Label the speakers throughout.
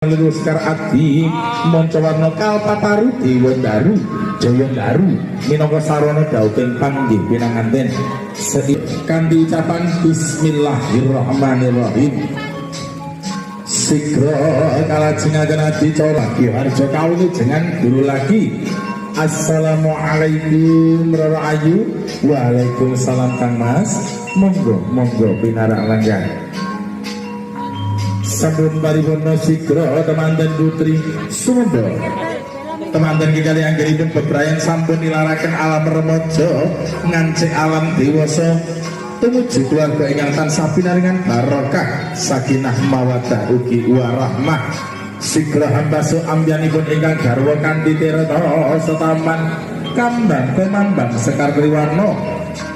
Speaker 1: Luskar adi manca warna kalpataru dewa daru jaya daru minangka sarana dauting panggih pinanganten kanthi ucapan bismillahirrahmanirrahim sigra kalajengaken adi lagi harja kawilujengan guru lagi. Assalamualaikum Rara Ayu. Waalaikumsalam Kang Mas. Monggo pinarak langgang sampun paripurna sigra temanten putri sumba temanten kekali anggenipun bebrayan sampun nilaraken alam remaja ngancik alam dewasa tumuju keluarga ingkang tansah pinaringan barokah sakinah mawaddah ugi warahmah sigra ambasu ambyanipun ingkang garwa kanthi tirta setaman kambang kemambang sekar triwarna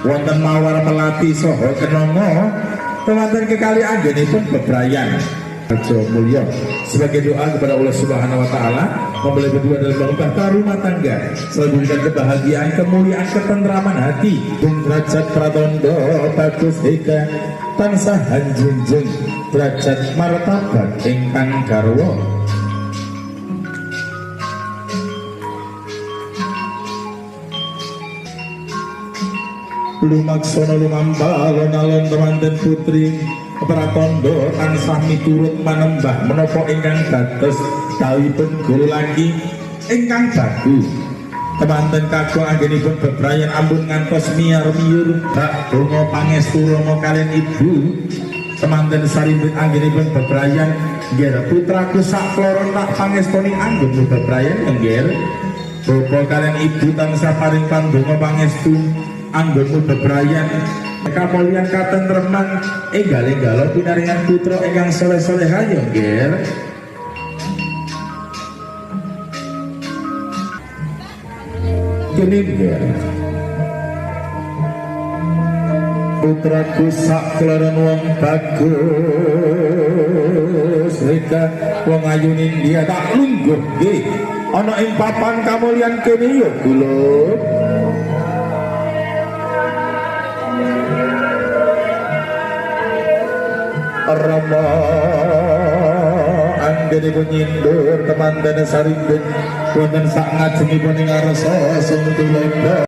Speaker 1: wonten mawar melati saha kenanga temanten kekali anggenipun bebrayan Ajo mulia sebagai doa kepada Allah Subhanahu Wa Taala membeli berdua dalam berubah rumah tangga selalu berikan kebahagiaan, kemuliaan, ketentraman hati derajat pratondo bagus eka tansah hanjunjung derajat martabat ingkang garwa lumaksana lumambalon alon temanten putri pratondo tansah miturut manembah menapa ingkang dados dawuhipun guru lagi ingkang bagus temanten kagem anggenipun bebrayan ampun ngantos miyar-miyur bak donga pangestu rama kaliyan ibu temanten sarimbit anggenipun bebrayan nggih putraku sak kloron tak pangestoni anggen bebrayan nggih bapa kaliyan ibu tansah paring pandonga pangestu anggonmu bebrayan kamulian katentreman enggal-enggalo pinaringan putra ingkang saleh-saleh ayo nggih kene nggih putraku sak kloron wong bagus rika wong ayuning dia tak lungguh nggih ana ing papan kamulian kene yo kula Rama anggenipun nyindur temanten sarimbit wonten sak ngajengipun ing arsa sung tuloba